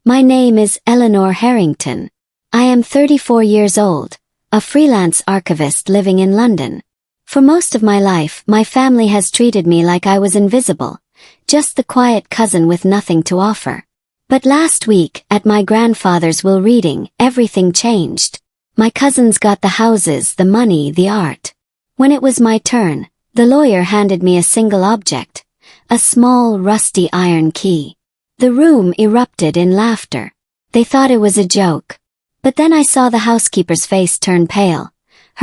My name is Eleanor Harrington. I am 34 years old, a freelance archivist living in London. For most of my life, my family has treated me like I was invisible, just the quiet cousin with nothing to offer. But last week, at my grandfather's will reading, everything changed. My cousins got the houses, the money, the art. When it was my turn, the lawyer handed me a single object, a small, rusty iron key. The room erupted in laughter. They thought it was a joke. But then I saw the housekeeper's face turn pale,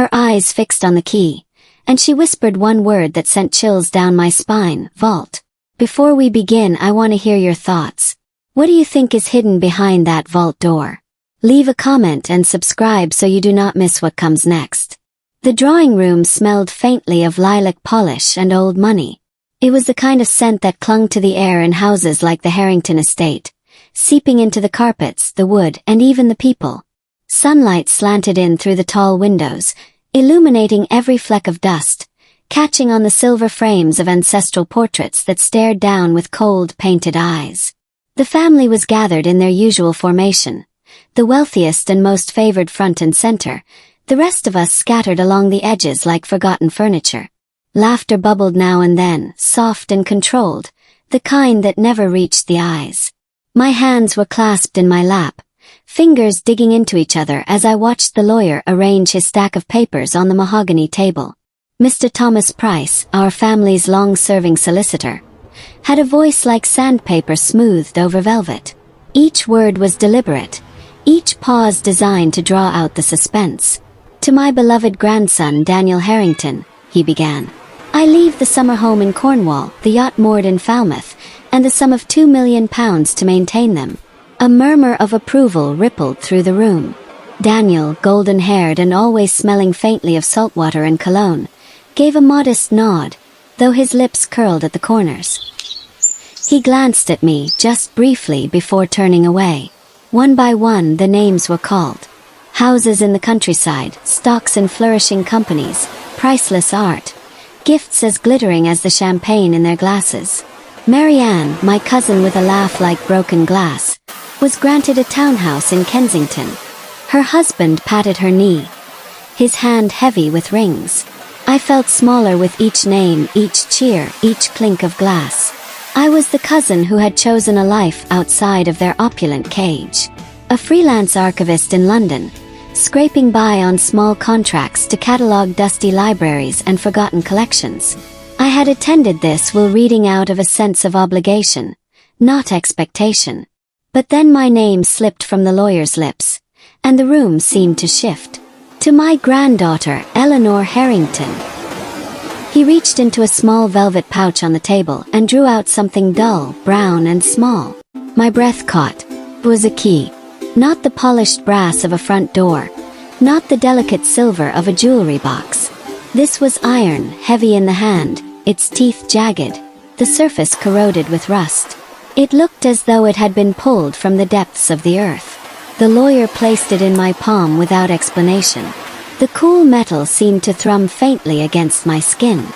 her eyes fixed on the key, and she whispered one word that sent chills down my spine: vault. Before we begin, I want to hear your thoughts. What do you think is hidden behind that vault door? Leave a comment and subscribe so you do not miss what comes next. The drawing room smelled faintly of lilac polish and old money. It was the kind of scent that clung to the air in houses like the Harrington estate, seeping into the carpets, the wood, and even the people. Sunlight slanted in through the tall windows, illuminating every fleck of dust, catching on the silver frames of ancestral portraits that stared down with cold, painted eyes. The family was gathered in their usual formation, the wealthiest and most favored front and center, the rest of us scattered along the edges like forgotten furniture. Laughter bubbled now and then, soft and controlled, the kind that never reached the eyes. My hands were clasped in my lap, fingers digging into each other as I watched the lawyer arrange his stack of papers on the mahogany table. Mr. Thomas Price, our family's long-serving solicitor, had a voice like sandpaper smoothed over velvet. Each word was deliberate, each pause designed to draw out the suspense. "To my beloved grandson Daniel Harrington," he began, "I leave the summer home in Cornwall, the yacht moored in Falmouth, and the sum of £2 million to maintain them." A murmur of approval rippled through the room. Daniel, golden-haired and always smelling faintly of saltwater and cologne, gave a modest nod, though his lips curled at the corners. He glanced at me just briefly before turning away. One by one, the names were called. Houses in the countryside, stocks in flourishing companies, priceless art, gifts as glittering as the champagne in their glasses. Marianne, my cousin with a laugh like broken glass, was granted a townhouse in Kensington. Her husband patted her knee, his hand heavy with rings. I felt smaller with each name, each cheer, each clink of glass. I was the cousin who had chosen a life outside of their opulent cage. A freelance archivist in London, scraping by on small contracts to catalog dusty libraries and forgotten collections. I had attended this will reading out of a sense of obligation, not expectation. But then my name slipped from the lawyer's lips, and the room seemed to shift. "To my granddaughter, Eleanor Harrington." He reached into a small velvet pouch on the table and drew out something dull, brown and small. My breath caught. It was a key. Not the polished brass of a front door, not the delicate silver of a jewelry box. This was iron, heavy in the hand, its teeth jagged, the surface corroded with rust. It looked as though it had been pulled from the depths of the earth. The lawyer placed it in my palm without explanation. The cool metal seemed to thrum faintly against my skin.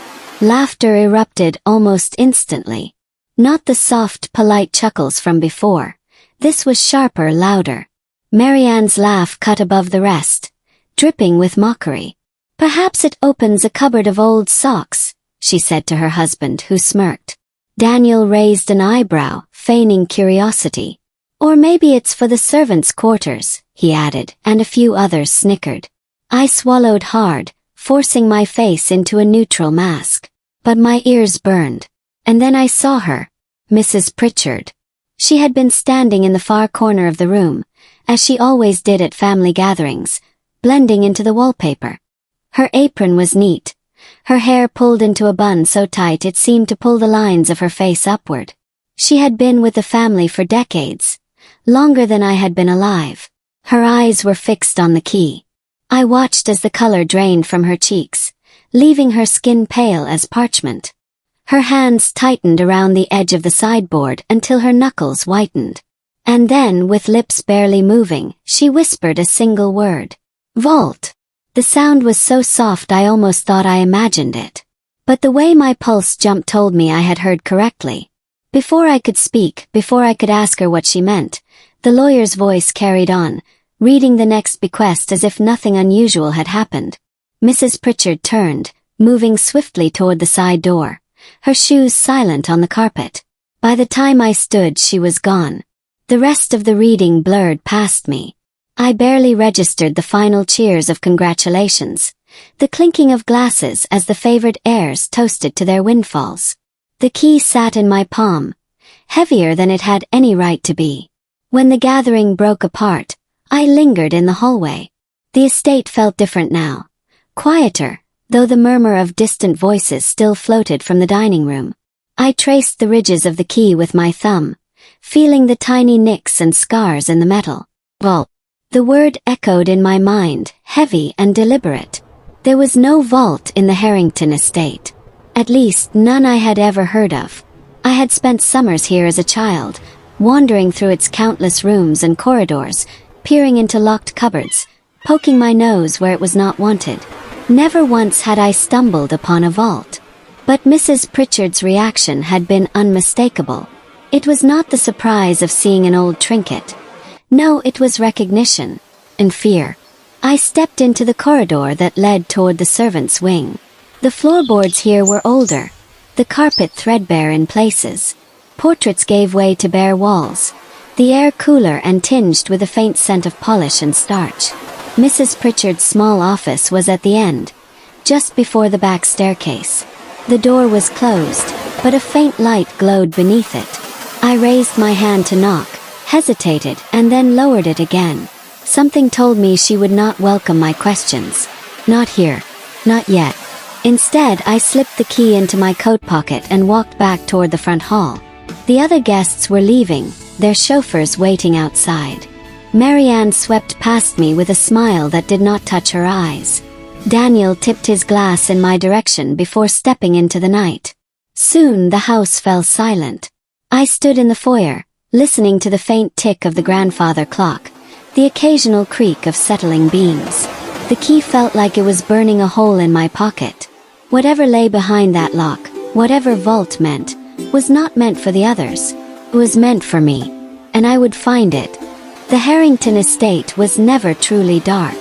Laughter erupted almost instantly. Not the soft, polite chuckles from before. This was sharper, louder. Marianne's laugh cut above the rest, dripping with mockery. "Perhaps it opens a cupboard of old socks," she said to her husband, who smirked. Daniel raised an eyebrow, feigning curiosity. "Or maybe it's for the servants' quarters," he added, and a few others snickered. I swallowed hard, forcing my face into a neutral mask. But my ears burned. And then I saw her, Mrs. Pritchard. She had been standing in the far corner of the room, as she always did at family gatherings, blending into the wallpaper. Her apron was neat, her hair pulled into a bun so tight it seemed to pull the lines of her face upward. She had been with the family for decades, longer than I had been alive. Her eyes were fixed on the key. I watched as the color drained from her cheeks, leaving her skin pale as parchment. Her hands tightened around the edge of the sideboard until her knuckles whitened. And then, with lips barely moving, she whispered a single word. "Vault." The sound was so soft I almost thought I imagined it. But the way my pulse jumped told me I had heard correctly. Before I could speak, before I could ask her what she meant, The lawyer's voice carried on, reading the next bequest as if nothing unusual had happened. Mrs. Pritchard turned, moving swiftly toward the side door, her shoes silent on the carpet. By the time I stood, she was gone. The rest of the reading blurred past me. I barely registered the final cheers of congratulations, the clinking of glasses as the favored heirs toasted to their windfalls. The key sat in my palm, heavier than it had any right to be. When the gathering broke apart, I lingered in the hallway. The estate felt different now, quieter, though the murmur of distant voices still floated from the dining room. I traced the ridges of the key with my thumb, feeling the tiny nicks and scars in the metal. Vault. The word echoed in my mind, heavy and deliberate. There was no vault in the Harrington estate. At least none I had ever heard of. I had spent summers here as a child, wandering through its countless rooms and corridors, peering into locked cupboards, poking my nose where it was not wanted. Never once had I stumbled upon a vault. But Mrs. Pritchard's reaction had been unmistakable. It was not the surprise of seeing an old trinket. No, it was recognition and fear. I stepped into the corridor that led toward the servants' wing. The floorboards here were older, the carpet threadbare in places. Portraits gave way to bare walls, the air cooler and tinged with a faint scent of polish and starch. Mrs. Pritchard's small office was at the end, just before the back staircase. The door was closed, but a faint light glowed beneath it. I raised my hand to knock, hesitated, and then lowered it again. Something told me she would not welcome my questions. Not here. Not yet. Instead, I slipped the key into my coat pocket and walked back toward the front hall. The other guests were leaving, their chauffeurs waiting outside. Marianne swept past me with a smile that did not touch her eyes. Daniel tipped his glass in my direction before stepping into the night. Soon the house fell silent. I stood in the foyer, listening to the faint tick of the grandfather clock, the occasional creak of settling beams. The key felt like it was burning a hole in my pocket. Whatever lay behind that lock, whatever vault meant, was not meant for the others. It was meant for me, and I would find it. The Harrington estate was never truly dark.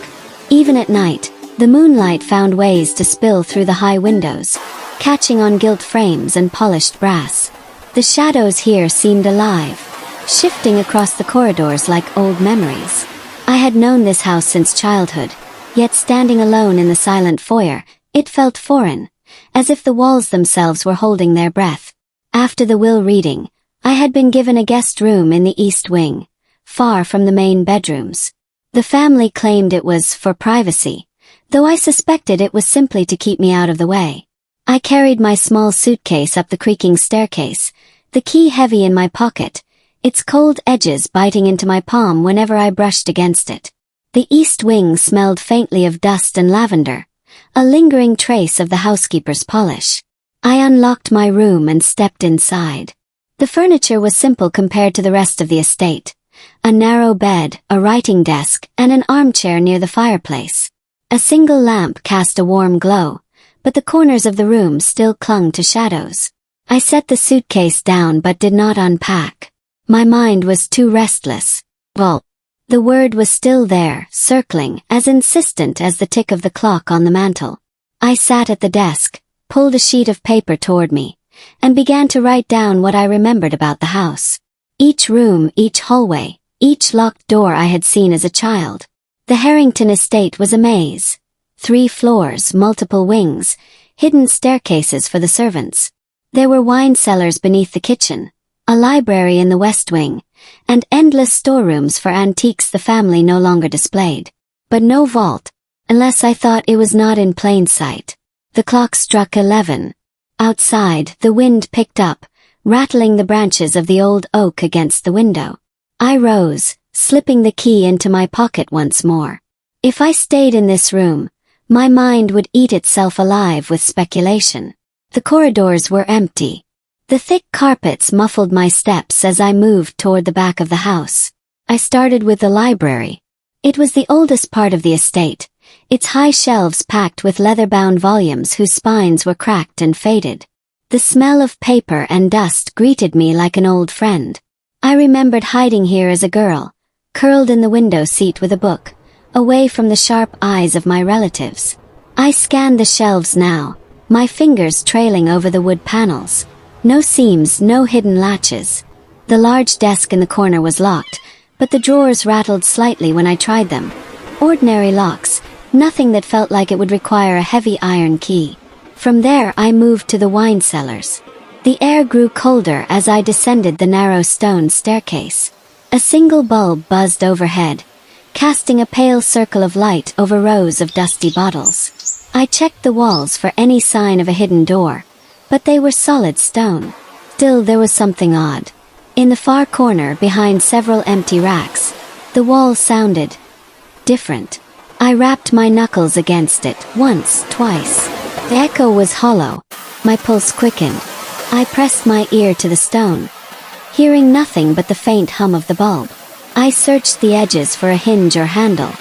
Even at night, the moonlight found ways to spill through the high windows, catching on gilt frames and polished brass. The shadows here seemed alive, shifting across the corridors like old memories. I had known this house since childhood, yet standing alone in the silent foyer, it felt foreign, as if the walls themselves were holding their breath. After the will reading, I had been given a guest room in the east wing, far from the main bedrooms. The family claimed it was for privacy, though I suspected it was simply to keep me out of the way. I carried my small suitcase up the creaking staircase, the key heavy in my pocket, its cold edges biting into my palm whenever I brushed against it. The east wing smelled faintly of dust and lavender, a lingering trace of the housekeeper's polish. I unlocked my room and stepped inside. The furniture was simple compared to the rest of the estate. A narrow bed, a writing desk, and an armchair near the fireplace. A single lamp cast a warm glow, but the corners of the room still clung to shadows. I set the suitcase down but did not unpack. My mind was too restless. Vault. The word was still there, circling, as insistent as the tick of the clock on the mantel. I sat at the desk, pulled a sheet of paper toward me, and began to write down what I remembered about the house. Each room, each hallway, each locked door I had seen as a child. The Harrington estate was a maze. 3 floors, multiple wings, hidden staircases for the servants. There were wine cellars beneath the kitchen, a library in the west wing, and endless storerooms for antiques the family no longer displayed. But no vault, unless I thought it was not in plain sight. The clock struck 11. Outside, the wind picked up, rattling the branches of the old oak against the window. I rose, slipping the key into my pocket once more. If I stayed in this room, my mind would eat itself alive with speculation. The corridors were empty. The thick carpets muffled my steps as I moved toward the back of the house. I started with the library. It was the oldest part of the estate, its high shelves packed with leather-bound volumes whose spines were cracked and faded. The smell of paper and dust greeted me like an old friend. I remembered hiding here as a girl, curled in the window seat with a book, away from the sharp eyes of my relatives. I scanned the shelves now, my fingers trailing over the wood panels. No seams, no hidden latches. The large desk in the corner was locked, but the drawers rattled slightly when I tried them. Ordinary locks, nothing that felt like it would require a heavy iron key. From there I moved to the wine cellars. The air grew colder as I descended the narrow stone staircase. A single bulb buzzed overhead, casting a pale circle of light over rows of dusty bottles. I checked the walls for any sign of a hidden door, but they were solid stone. Still, there was something odd. In the far corner, behind several empty racks, the wall sounded different. I rapped my knuckles against it, once, twice. The echo was hollow. My pulse quickened. I pressed my ear to the stone, hearing nothing but the faint hum of the bulb. I searched the edges for a hinge or handle,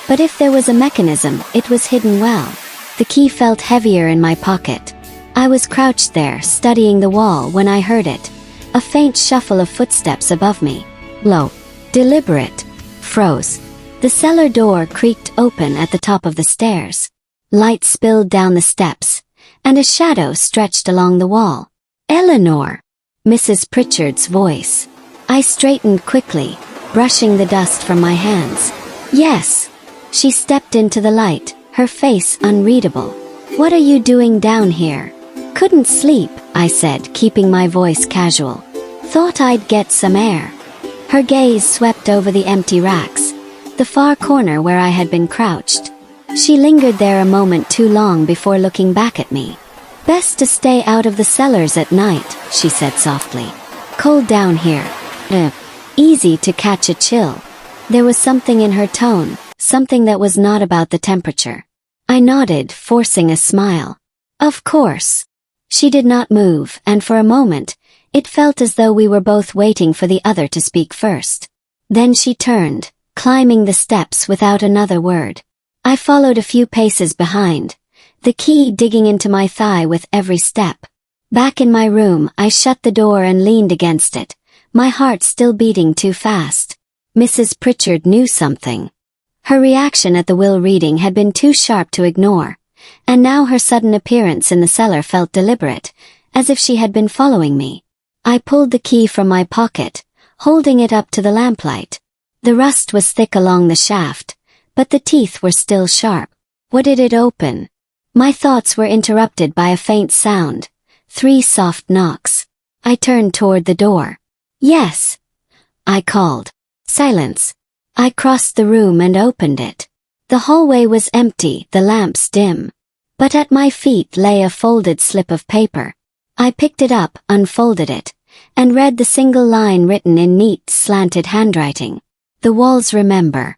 but if there was a mechanism, it was hidden well. The key felt heavier in my pocket. I was crouched there, studying the wall, when I heard it. A faint shuffle of footsteps above me. Low, deliberate, froze. The cellar door creaked open at the top of the stairs. Light spilled down the steps, and a shadow stretched along the wall. Eleanor! Mrs. Pritchard's voice. I straightened quickly, brushing the dust from my hands. Yes. She stepped into the light, her face unreadable. What are you doing down here? Couldn't sleep, I said, keeping my voice casual. Thought I'd get some air. Her gaze swept over the empty racks, the far corner where I had been crouched. She lingered there a moment too long before looking back at me. Best to stay out of the cellars at night, she said softly. Cold down here. Easy to catch a chill. There was something in her tone, something that was not about the temperature. I nodded, forcing a smile. Of course. She did not move, and for a moment, it felt as though we were both waiting for the other to speak first. Then she turned, climbing the steps without another word. I followed a few paces behind, the key digging into my thigh with every step. Back in my room, I shut the door and leaned against it, my heart still beating too fast. Mrs. Pritchard knew something. Her reaction at the will reading had been too sharp to ignore, and now her sudden appearance in the cellar felt deliberate, as if she had been following me. I pulled the key from my pocket, holding it up to the lamplight. The rust was thick along the shaft, but the teeth were still sharp. What did it open? My thoughts were interrupted by a faint sound, 3 soft knocks. I turned toward the door. Yes, I called. Silence. I crossed the room and opened it. The hallway was empty, the lamps dim. But at my feet lay a folded slip of paper. I picked it up, unfolded it, and read the single line written in neat, slanted handwriting. The walls remember.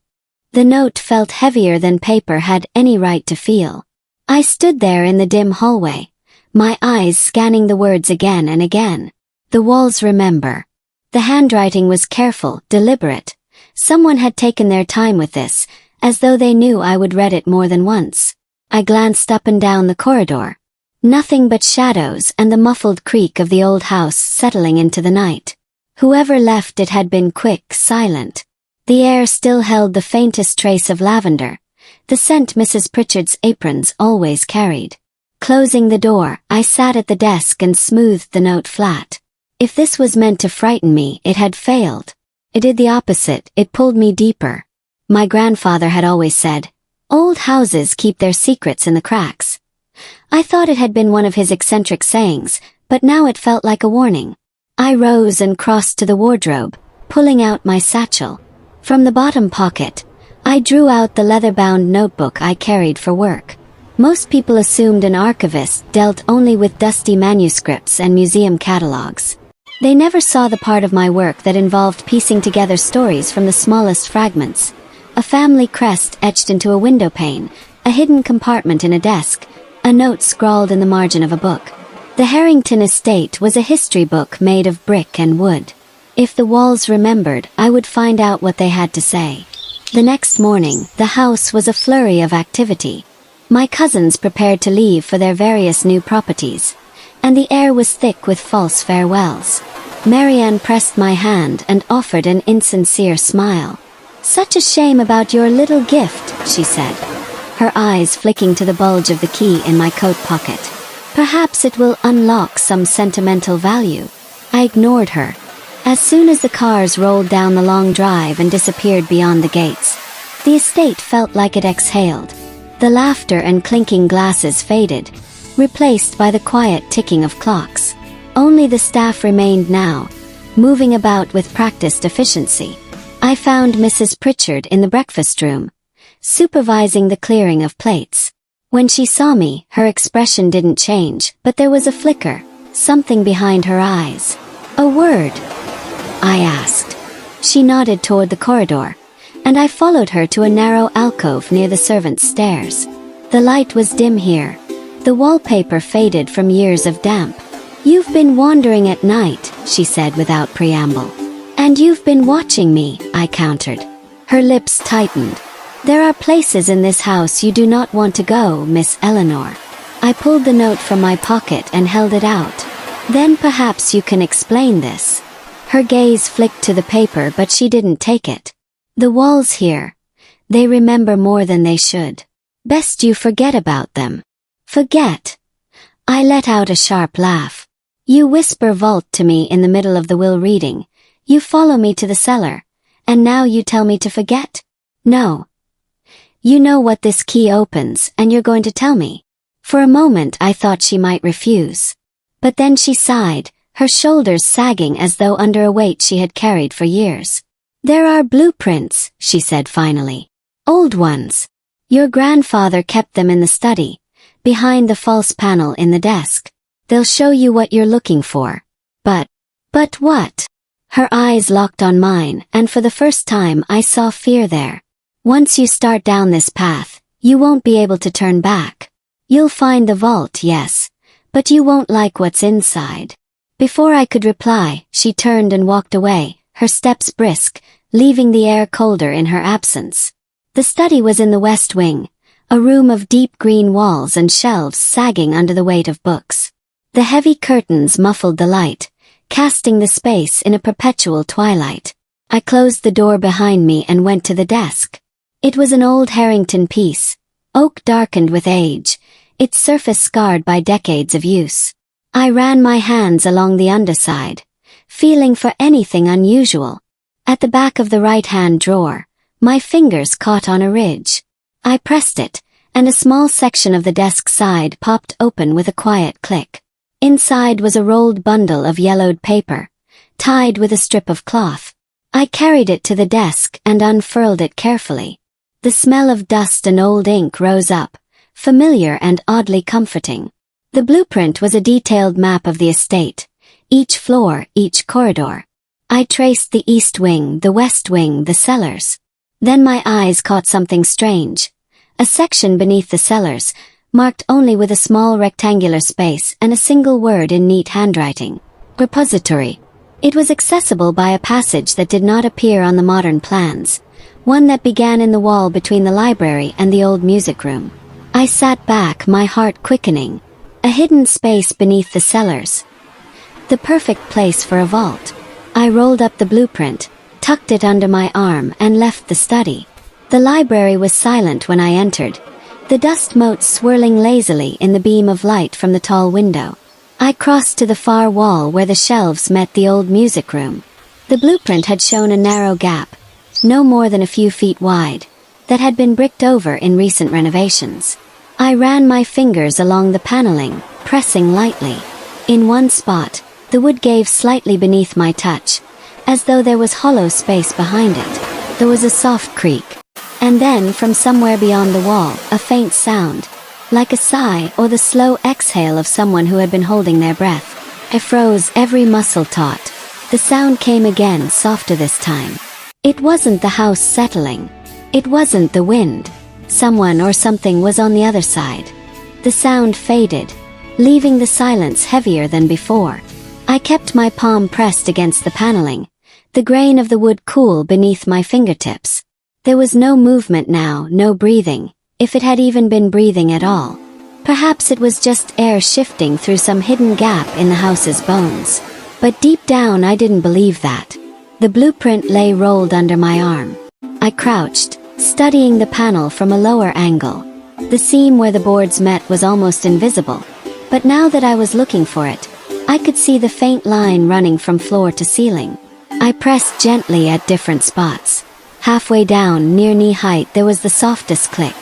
The note felt heavier than paper had any right to feel. I stood there in the dim hallway, my eyes scanning the words again and again. The walls remember. The handwriting was careful, deliberate. Someone had taken their time with this, as though they knew I would read it more than once. I glanced up and down the corridor. Nothing but shadows and the muffled creak of the old house settling into the night. Whoever left it had been quick, silent. The air still held the faintest trace of lavender, the scent Mrs. Pritchard's aprons always carried. Closing the door, I sat at the desk and smoothed the note flat. If this was meant to frighten me, it had failed. It did the opposite, it pulled me deeper. My grandfather had always said, "Old houses keep their secrets in the cracks." I thought it had been one of his eccentric sayings, but now it felt like a warning. I rose and crossed to the wardrobe, pulling out my satchel. From the bottom pocket, I drew out the leather-bound notebook I carried for work. Most people assumed an archivist dealt only with dusty manuscripts and museum catalogs. They never saw the part of my work that involved piecing together stories from the smallest fragments. A family crest etched into a window pane, a hidden compartment in a desk, a note scrawled in the margin of a book. The Harrington estate was a history book made of brick and wood. If the walls remembered, I would find out what they had to say. The next morning, the house was a flurry of activity. My cousins prepared to leave for their various new properties, and the air was thick with false farewells. Marianne pressed my hand and offered an insincere smile. "Such a shame about your little gift," she said, her eyes flicking to the bulge of the key in my coat pocket. "Perhaps it will unlock some sentimental value." I ignored her. As soon as the cars rolled down the long drive and disappeared beyond the gates, the estate felt like it exhaled. The laughter and clinking glasses faded, replaced by the quiet ticking of clocks. Only the staff remained now, moving about with practiced efficiency. I found Mrs. Pritchard in the breakfast room, supervising the clearing of plates. When she saw me, her expression didn't change, but there was a flicker, something behind her eyes. "A word?" I asked. She nodded toward the corridor, and I followed her to a narrow alcove near the servants' stairs. The light was dim here, the wallpaper faded from years of damp. "You've been wandering at night," she said without preamble. "And you've been watching me," I countered. Her lips tightened. "There are places in this house you do not want to go, Miss Eleanor." I pulled the note from my pocket and held it out. "Then perhaps you can explain this." Her gaze flicked to the paper, but she didn't take it. "The walls here, they remember more than they should. Best you forget about them." "Forget?" I let out a sharp laugh. "You whisper vault to me in the middle of the will reading, you follow me to the cellar, and now you tell me to forget? No. You know what this key opens, and you're going to tell me." For a moment I thought she might refuse. But then she sighed, her shoulders sagging as though under a weight she had carried for years. "There are blueprints," she said finally. "Old ones. Your grandfather kept them in the study, behind the false panel in the desk. They'll show you what you're looking for." But what?" Her eyes locked on mine, and for the first time I saw fear there. "Once you start down this path, you won't be able to turn back. You'll find the vault, yes, but you won't like what's inside." Before I could reply, she turned and walked away, her steps brisk, leaving the air colder in her absence. The study was in the west wing, a room of deep green walls and shelves sagging under the weight of books. The heavy curtains muffled the light, casting the space in a perpetual twilight. I closed the door behind me and went to the desk. It was an old Harrington piece, oak darkened with age, its surface scarred by decades of use. I ran my hands along the underside, feeling for anything unusual. At the back of the right-hand drawer, my fingers caught on a ridge. I pressed it, and a small section of the desk side popped open with a quiet click. Inside was a rolled bundle of yellowed paper, tied with a strip of cloth. I carried it to the desk and unfurled it carefully. The smell of dust and old ink rose up, familiar and oddly comforting. The blueprint was a detailed map of the estate, each floor, each corridor. I traced the east wing, the west wing, the cellars. Then my eyes caught something strange. A section beneath the cellars, marked only with a small rectangular space and a single word in neat handwriting. Repository. It was accessible by a passage that did not appear on the modern plans, one that began in the wall between the library and the old music room. I sat back, my heart quickening. A hidden space beneath the cellars. The perfect place for a vault. I rolled up the blueprint, tucked it under my arm, and left the study. The library was silent when I entered, the dust motes swirling lazily in the beam of light from the tall window. I crossed to the far wall where the shelves met the old music room. The blueprint had shown a narrow gap, no more than a few feet wide, that had been bricked over in recent renovations. I ran my fingers along the paneling, pressing lightly. In one spot, the wood gave slightly beneath my touch, as though there was hollow space behind it. There was a soft creak. And then, from somewhere beyond the wall, a faint sound, like a sigh or the slow exhale of someone who had been holding their breath. I froze, every muscle taut. The sound came again, softer this time. It wasn't the house settling. It wasn't the wind. Someone or something was on the other side. The sound faded, leaving the silence heavier than before. I kept my palm pressed against the paneling, the grain of the wood cool beneath my fingertips. There was no movement now, no breathing, if it had even been breathing at all. Perhaps it was just air shifting through some hidden gap in the house's bones. But deep down I didn't believe that. The blueprint lay rolled under my arm. I crouched, studying the panel from a lower angle. The seam where the boards met was almost invisible, but now that I was looking for it, I could see the faint line running from floor to ceiling. I pressed gently at different spots. Halfway down, near knee height, there was the softest click.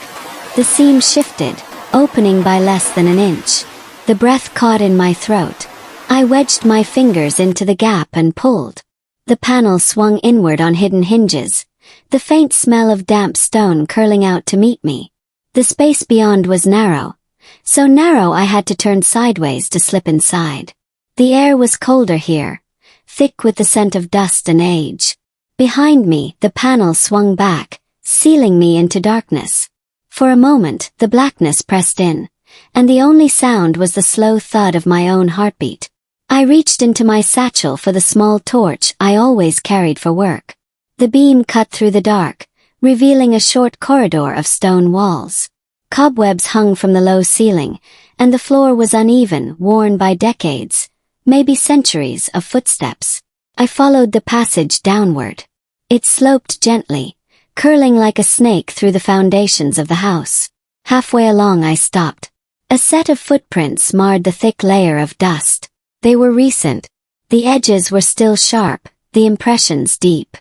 The seam shifted, opening by less than an inch. The breath caught in my throat. I wedged my fingers into the gap and pulled. The panel swung inward on hidden hinges, the faint smell of damp stone curling out to meet me. The space beyond was narrow, so narrow I had to turn sideways to slip inside. The air was colder here, thick with the scent of dust and age. Behind me, the panel swung back, sealing me into darkness. For a moment, the blackness pressed in, and the only sound was the slow thud of my own heartbeat. I reached into my satchel for the small torch I always carried for work. The beam cut through the dark, revealing a short corridor of stone walls. Cobwebs hung from the low ceiling, and the floor was uneven, worn by decades, maybe centuries of footsteps. I followed the passage downward. It sloped gently, curling like a snake through the foundations of the house. Halfway along I stopped. A set of footprints marred the thick layer of dust. They were recent. The edges were still sharp, the impressions deep.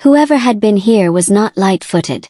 Whoever had been here was not light-footed,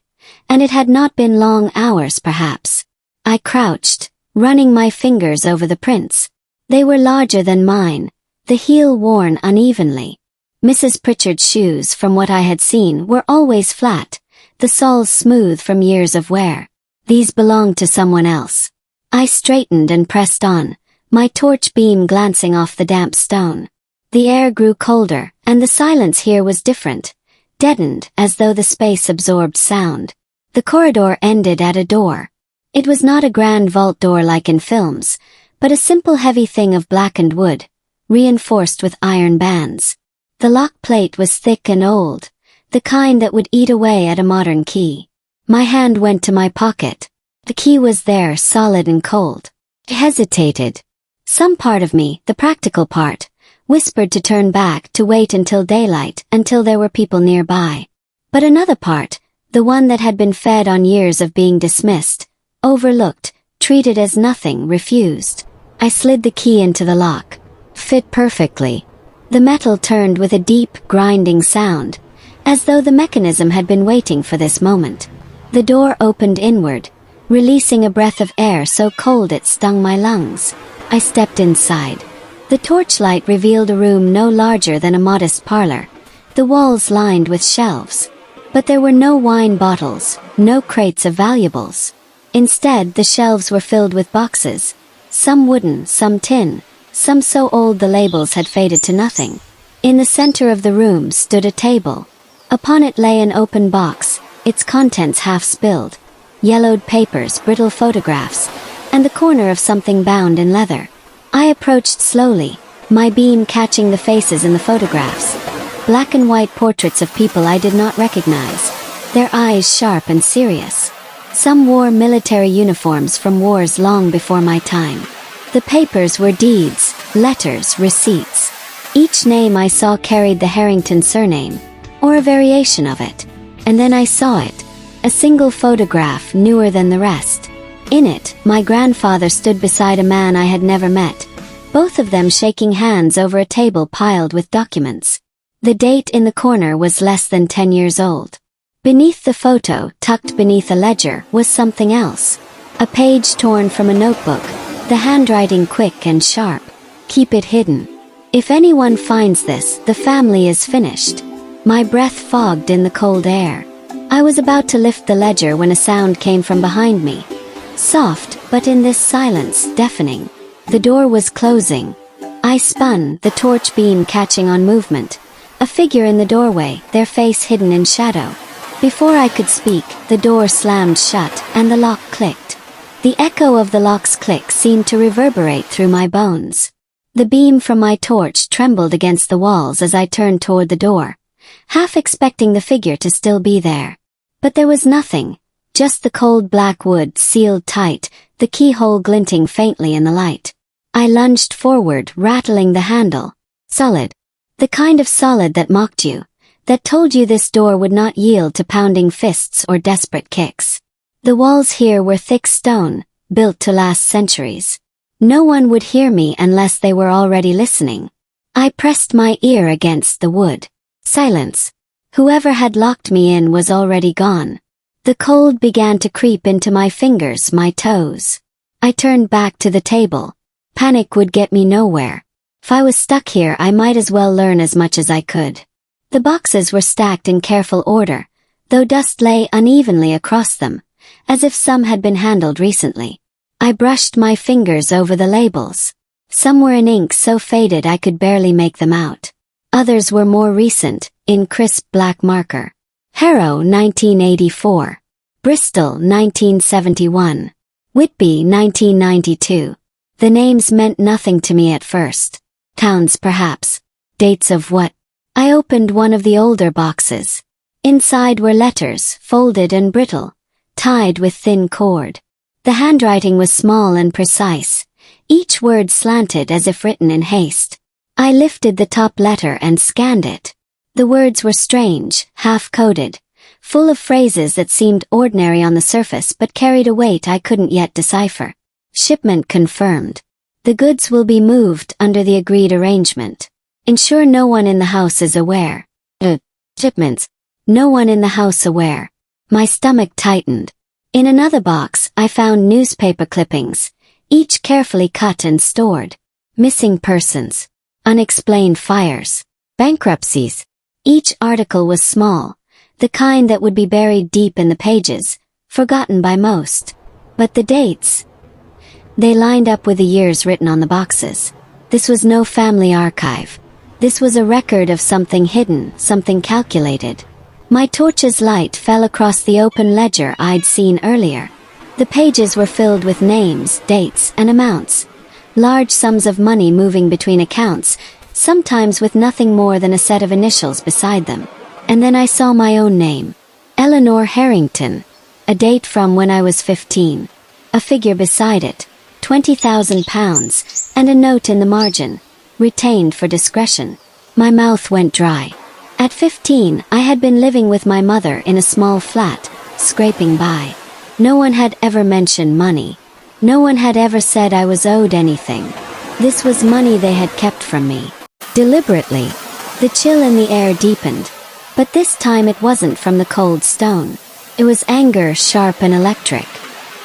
and it had not been long hours perhaps. I crouched, running my fingers over the prints. They were larger than mine, the heel worn unevenly. Mrs. Pritchard's shoes, from what I had seen, were always flat, the soles smooth from years of wear. These belonged to someone else. I straightened and pressed on, my torch beam glancing off the damp stone. The air grew colder, and the silence here was different, deadened as though the space absorbed sound. The corridor ended at a door. It was not a grand vault door like in films, but a simple heavy thing of blackened wood, reinforced with iron bands. The lock plate was thick and old, the kind that would eat away at a modern key. My hand went to my pocket. The key was there, solid and cold. I hesitated. Some part of me, the practical part, whispered to turn back, to wait until daylight, until there were people nearby. But another part, the one that had been fed on years of being dismissed, overlooked, treated as nothing, refused. I slid the key into the lock. Fit perfectly. The metal turned with a deep, grinding sound, as though the mechanism had been waiting for this moment. The door opened inward, releasing a breath of air so cold it stung my lungs. I stepped inside. The torchlight revealed a room no larger than a modest parlor, the walls lined with shelves. But there were no wine bottles, no crates of valuables. Instead, the shelves were filled with boxes, some wooden, some tin, some so old the labels had faded to nothing. In the center of the room stood a table. Upon it lay an open box, its contents half spilled, yellowed papers, brittle photographs, and the corner of something bound in leather. I approached slowly, my beam catching the faces in the photographs. Black and white portraits of people I did not recognize, their eyes sharp and serious. Some wore military uniforms from wars long before my time. The papers were deeds, letters, receipts. Each name I saw carried the Harrington surname, or a variation of it. And then I saw it, a single photograph newer than the rest. In it, my grandfather stood beside a man I had never met, both of them shaking hands over a table piled with documents. The date in the corner was less than 10 years old. Beneath the photo, tucked beneath a ledger, was something else. A page torn from a notebook, the handwriting quick and sharp. Keep it hidden. If anyone finds this, the family is finished. My breath fogged in the cold air. I was about to lift the ledger when a sound came from behind me. Soft, but in this silence, deafening. The door was closing. I spun, the torch beam catching on movement. A figure in the doorway, their face hidden in shadow. Before I could speak, the door slammed shut, and the lock clicked. The echo of the lock's click seemed to reverberate through my bones. The beam from my torch trembled against the walls as I turned toward the door, half expecting the figure to still be there. But there was nothing. Just the cold black wood sealed tight, the keyhole glinting faintly in the light. I lunged forward, rattling the handle. Solid. The kind of solid that mocked you, that told you this door would not yield to pounding fists or desperate kicks. The walls here were thick stone, built to last centuries. No one would hear me unless they were already listening. I pressed my ear against the wood. Silence. Whoever had locked me in was already gone. The cold began to creep into my fingers, my toes. I turned back to the table. Panic would get me nowhere. If I was stuck here, I might as well learn as much as I could. The boxes were stacked in careful order, though dust lay unevenly across them, as if some had been handled recently. I brushed my fingers over the labels. Some were in ink so faded I could barely make them out. Others were more recent, in crisp black marker. Harrow 1984. Bristol 1971. Whitby 1992. The names meant nothing to me at first. Towns perhaps. Dates of what? I opened one of the older boxes. Inside were letters, folded and brittle, tied with thin cord. The handwriting was small and precise, each word slanted as if written in haste. I lifted the top letter and scanned it. The words were strange, half-coded, full of phrases that seemed ordinary on the surface but carried a weight I couldn't yet decipher. Shipment confirmed. The goods will be moved under the agreed arrangement. Ensure no one in the house is aware. Shipments. No one in the house aware. My stomach tightened. In another box, I found newspaper clippings, each carefully cut and stored. Missing persons. Unexplained fires. Bankruptcies. Each article was small, the kind that would be buried deep in the pages, forgotten by most. But the dates. They lined up with the years written on the boxes. This was no family archive. This was a record of something hidden, something calculated. My torch's light fell across the open ledger I'd seen earlier. The pages were filled with names, dates, and amounts. Large sums of money moving between accounts, sometimes with nothing more than a set of initials beside them. And then I saw my own name. Eleanor Harrington. A date from when I was 15. A figure beside it. £20,000, and a note in the margin. Retained for discretion. My mouth went dry. At 15, I had been living with my mother in a small flat, scraping by. No one had ever mentioned money. No one had ever said I was owed anything. This was money they had kept from me. Deliberately. The chill in the air deepened. But this time it wasn't from the cold stone. It was anger, sharp and electric.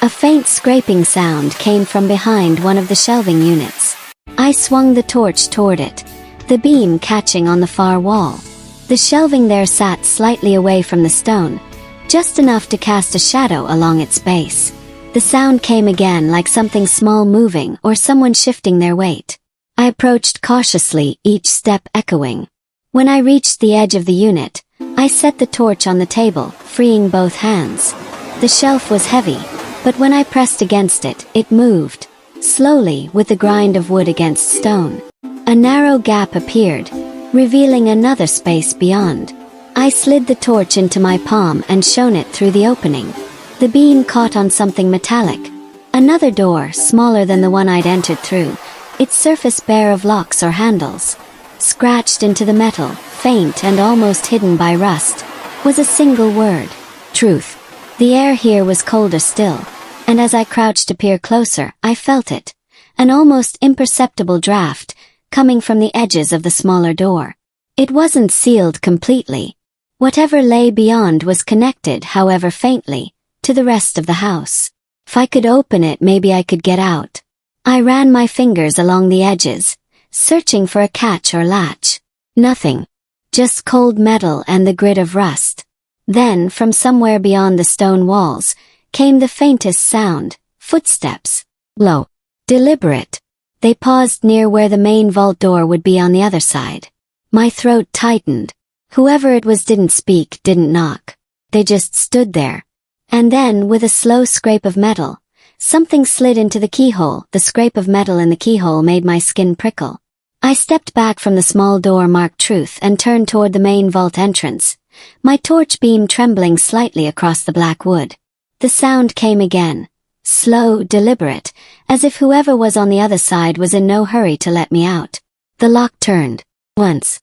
A faint scraping sound came from behind one of the shelving units. I swung the torch toward it, the beam catching on the far wall. The shelving there sat slightly away from the stone, just enough to cast a shadow along its base. The sound came again, like something small moving or someone shifting their weight. I approached cautiously, each step echoing. When I reached the edge of the unit, I set the torch on the table, freeing both hands. The shelf was heavy, but when I pressed against it, it moved. Slowly, with the grind of wood against stone. A narrow gap appeared, revealing another space beyond. I slid the torch into my palm and shone it through the opening. The beam caught on something metallic. Another door, smaller than the one I'd entered through, its surface bare of locks or handles. Scratched into the metal, faint and almost hidden by rust, was a single word. Truth. The air here was colder still, and as I crouched to peer closer, I felt it. An almost imperceptible draft, coming from the edges of the smaller door. It wasn't sealed completely. Whatever lay beyond was connected, however faintly, to the rest of the house. If I could open it, maybe I could get out. I ran my fingers along the edges, searching for a catch or latch. Nothing. Just cold metal and the grit of rust. Then, from somewhere beyond the stone walls, came the faintest sound, footsteps. Low. Deliberate. They paused near where the main vault door would be on the other side. My throat tightened. Whoever it was didn't speak, didn't knock. They just stood there. And then, with a slow scrape of metal, something slid into the keyhole. The scrape of metal in the keyhole made my skin prickle. I stepped back from the small door marked Truth and turned toward the main vault entrance, my torch beam trembling slightly across the black wood. The sound came again. Slow, deliberate, as if whoever was on the other side was in no hurry to let me out. The lock turned. Once.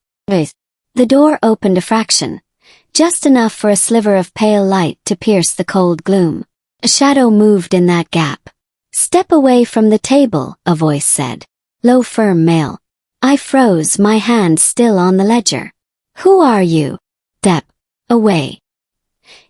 The door opened a fraction, just enough for a sliver of pale light to pierce the cold gloom. A shadow moved in that gap. "Step away from the table," a voice said. Low, firm male. I froze, my hand still on the ledger. "Who are you?" "Step away."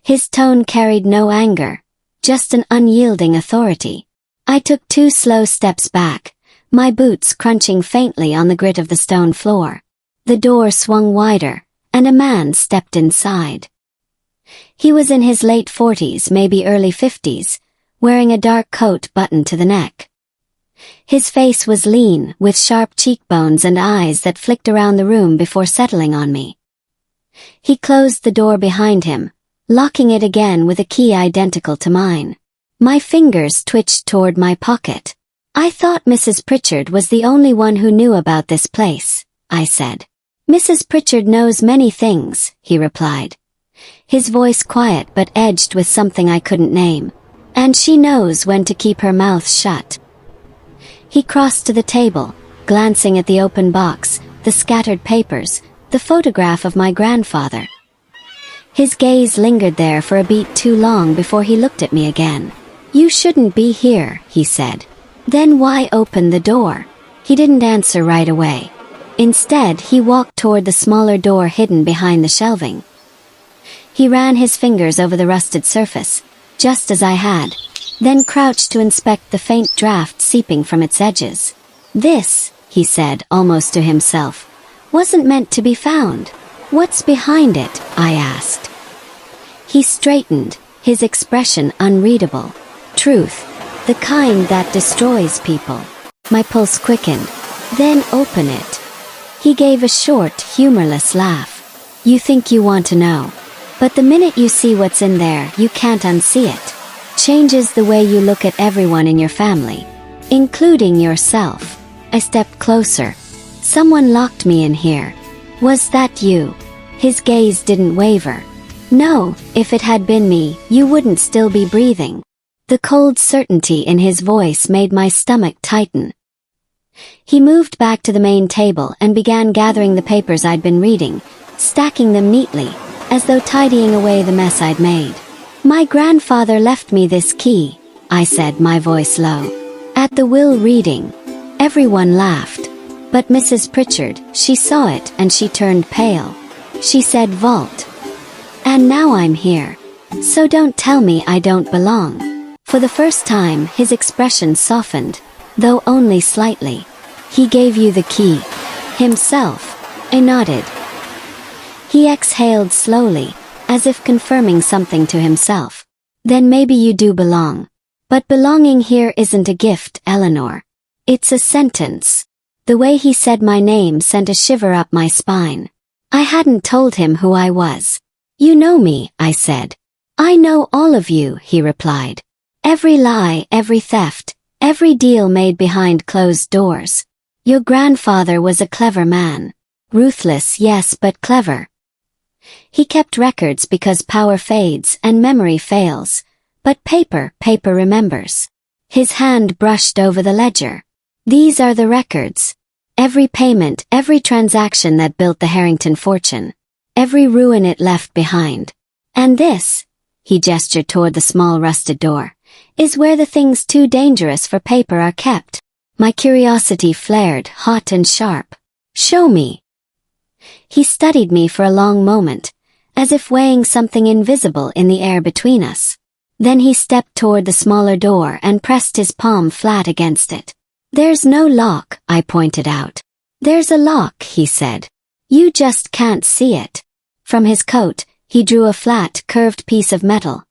His tone carried no anger, just an unyielding authority. I took 2 slow steps back, my boots crunching faintly on the grit of the stone floor. The door swung wider, and a man stepped inside. He was in his late 40s, maybe early 50s, wearing a dark coat buttoned to the neck. His face was lean, with sharp cheekbones and eyes that flicked around the room before settling on me. He closed the door behind him, locking it again with a key identical to mine. My fingers twitched toward my pocket. "I thought Mrs. Pritchard was the only one who knew about this place," I said. "Mrs. Pritchard knows many things," he replied. His voice quiet but edged with something I couldn't name. "And she knows when to keep her mouth shut." He crossed to the table, glancing at the open box, the scattered papers, the photograph of my grandfather. His gaze lingered there for a beat too long before he looked at me again. "You shouldn't be here," he said. "Then why open the door?" He didn't answer right away. Instead, he walked toward the smaller door hidden behind the shelving. He ran his fingers over the rusted surface, just as I had, then crouched to inspect the faint draft seeping from its edges. "This," he said almost to himself, "wasn't meant to be found." "What's behind it?" I asked. He straightened, his expression unreadable. "Truth, the kind that destroys people." My pulse quickened. "Then open it." He gave a short, humorless laugh. "You think you want to know. But the minute you see what's in there, you can't unsee it. Changes the way you look at everyone in your family, including yourself." I stepped closer. "Someone locked me in here. Was that you?" His gaze didn't waver. "No, if it had been me, you wouldn't still be breathing." The cold certainty in his voice made my stomach tighten. He moved back to the main table and began gathering the papers I'd been reading, stacking them neatly, as though tidying away the mess I'd made. "My grandfather left me this key," I said, my voice low. "At the will reading." Everyone laughed. But Mrs. Pritchard, she saw it and she turned pale. She said, "Vault. And now I'm here. So don't tell me I don't belong." For the first time, his expression softened, though only slightly. "He gave you the key. Himself." I nodded. He exhaled slowly, as if confirming something to himself. "Then maybe you do belong. But belonging here isn't a gift, Eleanor. It's a sentence." The way he said my name sent a shiver up my spine. I hadn't told him who I was. "You know me," I said. "I know all of you," he replied. "Every lie, every theft, every deal made behind closed doors. Your grandfather was a clever man. Ruthless, yes, but clever. He kept records because power fades and memory fails. But paper remembers." His hand brushed over the ledger. "These are the records. Every payment, every transaction that built the Harrington fortune. Every ruin it left behind. And this," he gestured toward the small rusted door, "is where the things too dangerous for paper are kept." My curiosity flared, hot and sharp. "Show me." He studied me for a long moment, as if weighing something invisible in the air between us. Then he stepped toward the smaller door and pressed his palm flat against it. "There's no lock," I pointed out. "There's a lock," he said. "You just can't see it." From his coat, he drew a flat, curved piece of metal,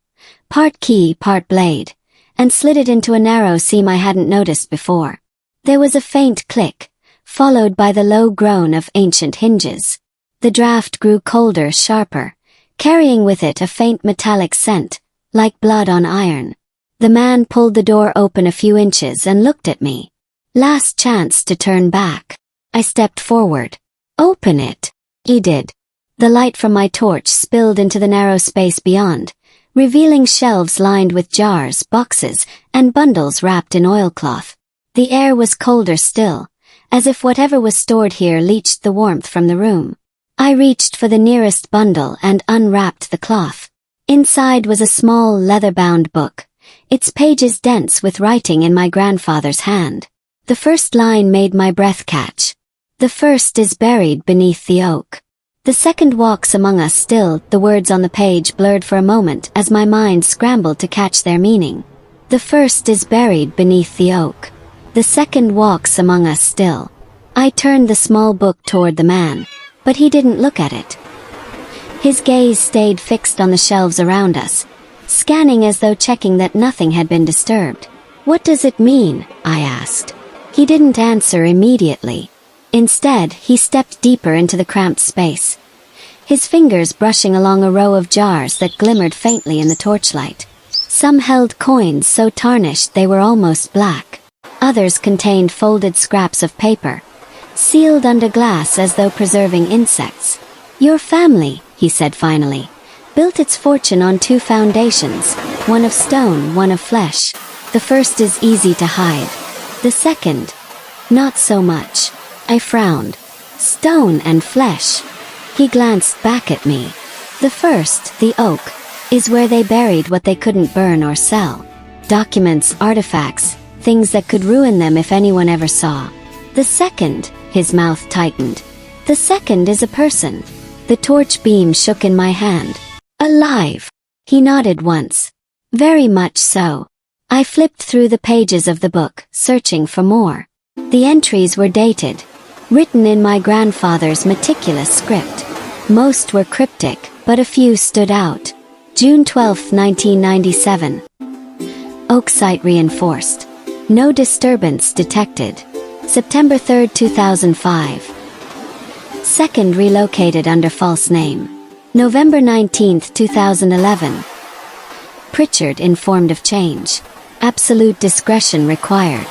part key, part blade, and slid it into a narrow seam I hadn't noticed before. There was a faint click, followed by the low groan of ancient hinges. The draft grew colder, sharper, carrying with it a faint metallic scent, like blood on iron. The man pulled the door open a few inches and looked at me. Last chance to turn back. I stepped forward. "Open it." He did. The light from my torch spilled into the narrow space beyond, revealing shelves lined with jars, boxes, and bundles wrapped in oilcloth. The air was colder still, as if whatever was stored here leached the warmth from the room. I reached for the nearest bundle and unwrapped the cloth. Inside was a small leather-bound book, its pages dense with writing in my grandfather's hand. The first line made my breath catch. The first is buried beneath the oak. The second walks among us still. The words on the page blurred for a moment as my mind scrambled to catch their meaning. The first is buried beneath the oak. The second walks among us still. I turned the small book toward the man, but he didn't look at it. His gaze stayed fixed on the shelves around us, scanning as though checking that nothing had been disturbed. "What does it mean?" I asked. He didn't answer immediately. Instead, he stepped deeper into the cramped space, his fingers brushing along a row of jars that glimmered faintly in the torchlight. Some held coins so tarnished they were almost black. Others contained folded scraps of paper, sealed under glass as though preserving insects. "Your family," he said finally, "built its fortune on two foundations, one of stone, one of flesh. The first is easy to hide. The second, not so much." I frowned. "Stone and flesh." He glanced back at me. "The first, the oak, is where they buried what they couldn't burn or sell. Documents, artifacts, things that could ruin them if anyone ever saw. The second," his mouth tightened, "the second is a person." The torch beam shook in my hand. "Alive." He nodded once. "Very much so." I flipped through the pages of the book, searching for more. The entries were dated, written in my grandfather's meticulous script. Most were cryptic, but a few stood out. June 12, 1997. Oak site reinforced. No disturbance detected. September 3, 2005. Second relocated under false name. November 19, 2011. Pritchard informed of change. Absolute discretion required.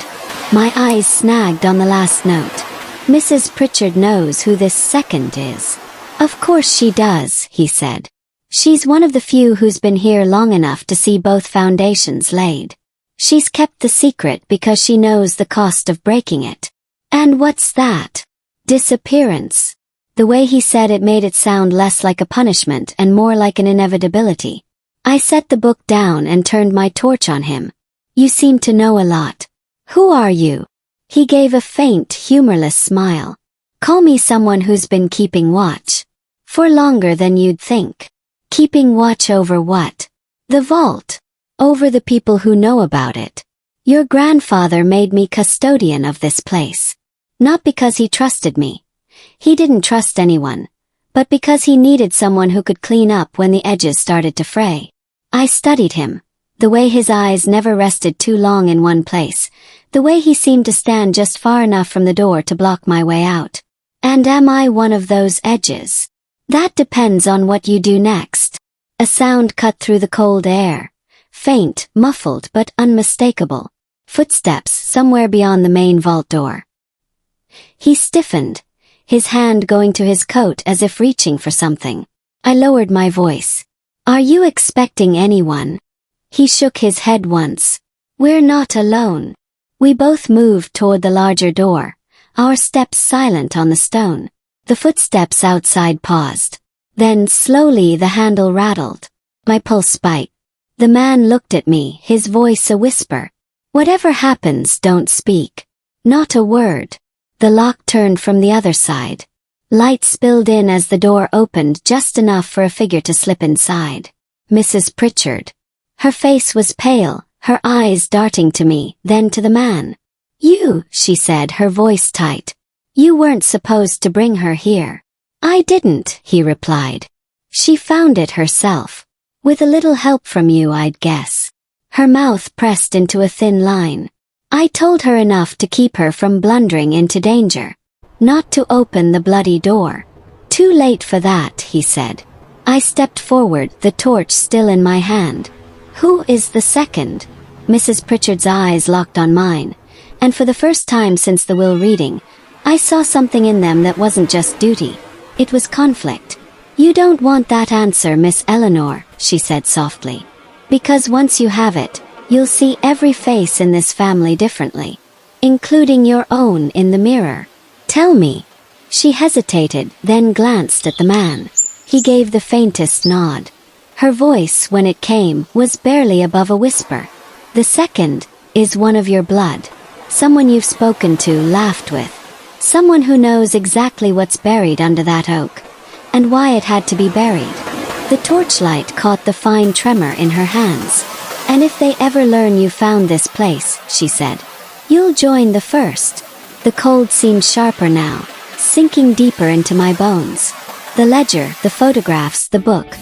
My eyes snagged on the last note. "Mrs. Pritchard knows who this second is." "Of course she does," he said. "She's one of the few who's been here long enough to see both foundations laid. She's kept the secret because she knows the cost of breaking it." "And what's that?" "Disappearance." The way he said it made it sound less like a punishment and more like an inevitability. I set the book down and turned my torch on him. "You seem to know a lot. Who are you?" He gave a faint, humorless smile. "Call me someone who's been keeping watch. For longer than you'd think." "Keeping watch over what?" "The vault. Over the people who know about it. Your grandfather made me custodian of this place. Not because he trusted me. He didn't trust anyone. But because he needed someone who could clean up when the edges started to fray. I studied him. The way his eyes never rested too long in one place. The way he seemed to stand just far enough from the door to block my way out. And am I one of those edges? That depends on what you do next." A sound cut through the cold air. Faint, muffled but unmistakable. Footsteps somewhere beyond the main vault door. He stiffened, his hand going to his coat as if reaching for something. I lowered my voice. "Are you expecting anyone?" He shook his head once. "We're not alone." We both moved toward the larger door, our steps silent on the stone. The footsteps outside paused. Then slowly the handle rattled. My pulse spiked. The man looked at me, his voice a whisper. "Whatever happens, don't speak. Not a word." The lock turned from the other side. Light spilled in as the door opened just enough for a figure to slip inside. Mrs. Pritchard. Her face was pale, her eyes darting to me, then to the man. "You," she said, her voice tight. "You weren't supposed to bring her here." "I didn't," he replied. "She found it herself. With a little help from you, I'd guess." Her mouth pressed into a thin line. "I told her enough to keep her from blundering into danger. Not to open the bloody door." "Too late for that," he said. I stepped forward, the torch still in my hand. "Who is the second?" Mrs. Pritchard's eyes locked on mine, and for the first time since the will reading, I saw something in them that wasn't just duty. It was conflict. "You don't want that answer, Miss Eleanor," she said softly. "Because once you have it, you'll see every face in this family differently, including your own in the mirror. Tell me." She hesitated, then glanced at the man. He gave the faintest nod. Her voice, when it came, was barely above a whisper. "The second is one of your blood. Someone you've spoken to, laughed with. Someone who knows exactly what's buried under that oak. And why it had to be buried." The torchlight caught the fine tremor in her hands. "And if they ever learn you found this place," she said, "you'll join the first." The cold seemed sharper now, sinking deeper into my bones. The ledger, the photographs, the book.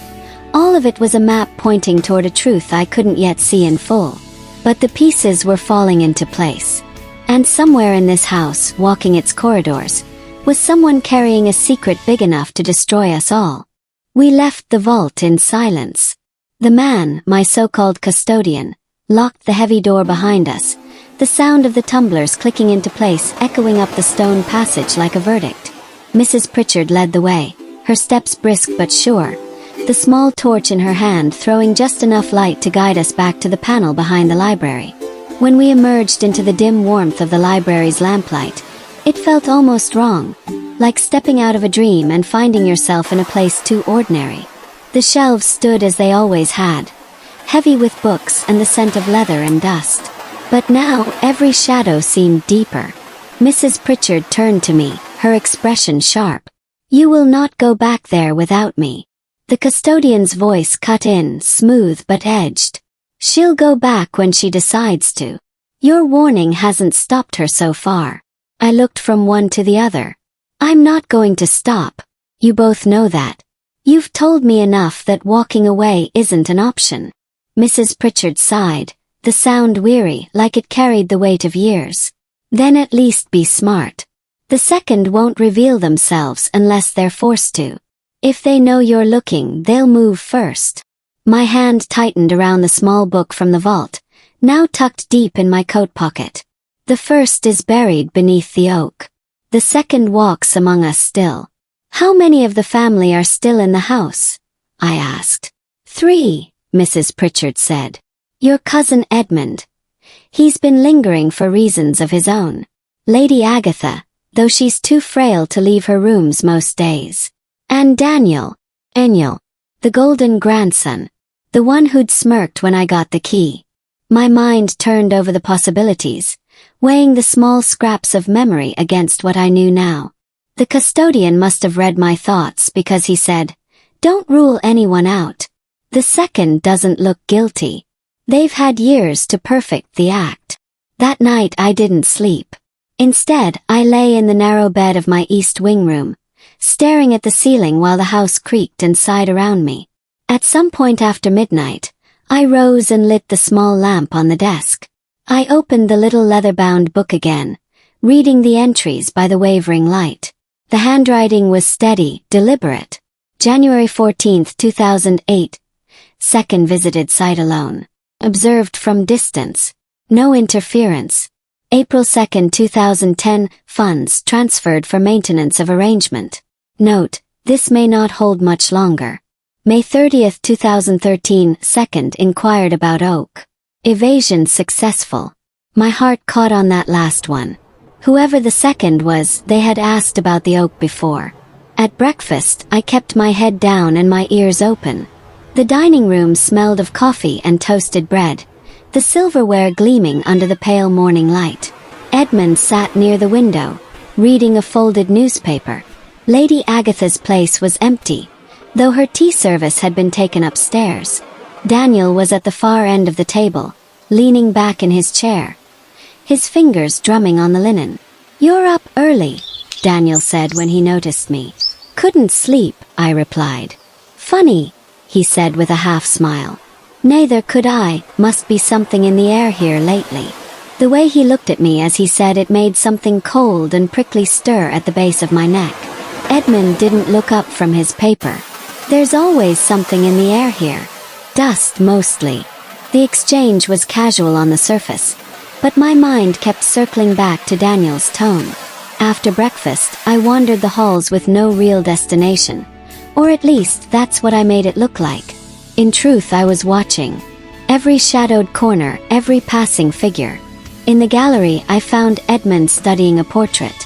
All of it was a map pointing toward a truth I couldn't yet see in full. But the pieces were falling into place. And somewhere in this house, walking its corridors, was someone carrying a secret big enough to destroy us all. We left the vault in silence. The man, my so-called custodian, locked the heavy door behind us, the sound of the tumblers clicking into place echoing up the stone passage like a verdict. Mrs. Pritchard led the way, her steps brisk but sure, the small torch in her hand throwing just enough light to guide us back to the panel behind the library. When we emerged into the dim warmth of the library's lamplight, it felt almost wrong, like stepping out of a dream and finding yourself in a place too ordinary. The shelves stood as they always had, heavy with books and the scent of leather and dust. But now every shadow seemed deeper. Mrs. Pritchard turned to me, her expression sharp. "You will not go back there without me." The custodian's voice cut in, smooth but edged. "She'll go back when she decides to. Your warning hasn't stopped her so far." I looked from one to the other. "I'm not going to stop. You both know that. You've told me enough that walking away isn't an option." Mrs. Pritchard sighed, the sound weary, like it carried the weight of years. "Then at least be smart. The second won't reveal themselves unless they're forced to. If they know you're looking, they'll move first." My hand tightened around the small book from the vault, now tucked deep in my coat pocket. "The first is buried beneath the oak. The second walks among us still." "How many of the family are still in the house?" I asked. "3, Mrs. Pritchard said. "Your cousin Edmund. He's been lingering for reasons of his own. Lady Agatha, though she's too frail to leave her rooms most days. And Daniel, the golden grandson, the one who'd smirked when I got the key." My mind turned over the possibilities, weighing the small scraps of memory against what I knew now. The custodian must have read my thoughts because he said, "Don't rule anyone out. The second doesn't look guilty. They've had years to perfect the act." That night I didn't sleep. Instead, I lay in the narrow bed of my east wing room, staring at the ceiling while the house creaked and sighed around me. At some point after midnight, I rose and lit the small lamp on the desk. I opened the little leather-bound book again, reading the entries by the wavering light. The handwriting was steady, deliberate. January 14, 2008. Second visited site alone. Observed from distance. No interference. April 2, 2010. Funds transferred for maintenance of arrangement. Note, this may not hold much longer. May 30, 2013. Second inquired about Oak. Evasion successful. My heart caught on that last one. Whoever the second was, they had asked about the oak before. At breakfast, I kept my head down and my ears open. The dining room smelled of coffee and toasted bread, the silverware gleaming under the pale morning light. Edmund sat near the window, reading a folded newspaper. Lady Agatha's place was empty, though her tea service had been taken upstairs. Daniel was at the far end of the table, leaning back in his chair, his fingers drumming on the linen. "You're up early," Daniel said when he noticed me. "Couldn't sleep," I replied. "Funny," he said with a half-smile. "Neither could I, must be something in the air here lately." The way he looked at me as he said it made something cold and prickly stir at the base of my neck. Edmund didn't look up from his paper. "There's always something in the air here. Dust mostly." The exchange was casual on the surface, but my mind kept circling back to Daniel's tone. After breakfast, I wandered the halls with no real destination. Or at least that's what I made it look like. In truth, I was watching. Every shadowed corner, every passing figure. In the gallery, I found Edmund studying a portrait.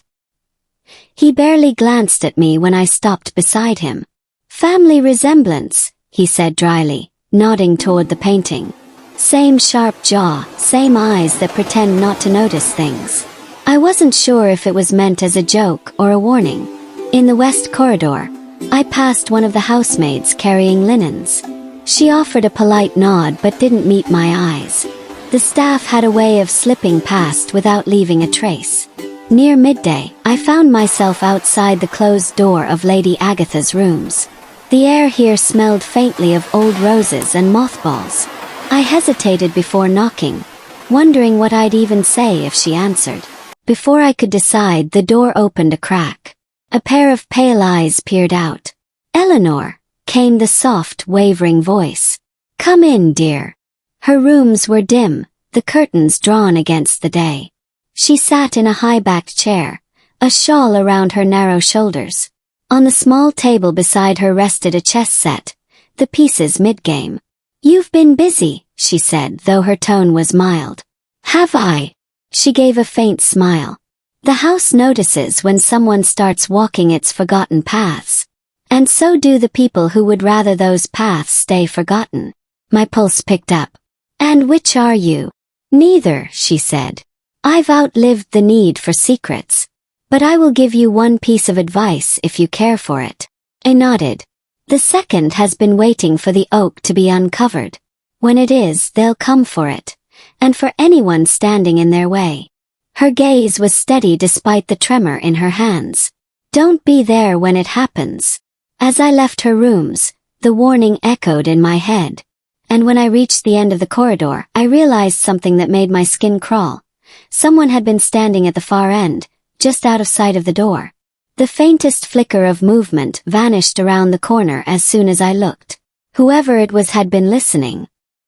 He barely glanced at me when I stopped beside him. "Family resemblance," he said dryly, nodding toward the painting. "Same sharp jaw, same eyes that pretend not to notice things." I wasn't sure if it was meant as a joke or a warning. In the west corridor, I passed one of the housemaids carrying linens. She offered a polite nod but didn't meet my eyes. The staff had a way of slipping past without leaving a trace. Near midday, I found myself outside the closed door of Lady Agatha's rooms. The air here smelled faintly of old roses and mothballs. I hesitated before knocking, wondering what I'd even say if she answered. Before I could decide, the door opened a crack. A pair of pale eyes peered out. "Eleanor," came the soft, wavering voice. "Come in, dear." Her rooms were dim, the curtains drawn against the day. She sat in a high-backed chair, a shawl around her narrow shoulders. On the small table beside her rested a chess set, the pieces mid-game. "You've been busy," she said, though her tone was mild. "Have I?" She gave a faint smile. The house notices when someone starts walking its forgotten paths. And so do the people who would rather those paths stay forgotten. My pulse picked up. "And which are you?" "Neither," she said. "I've outlived the need for secrets. But I will give you one piece of advice if you care for it." I nodded. "The second has been waiting for the oak to be uncovered. When it is, they'll come for it. And for anyone standing in their way." Her gaze was steady despite the tremor in her hands. "Don't be there when it happens." As I left her rooms, the warning echoed in my head. And when I reached the end of the corridor, I realized something that made my skin crawl. Someone had been standing at the far end, just out of sight of the door. The faintest flicker of movement vanished around the corner as soon as I looked. Whoever it was had been listening.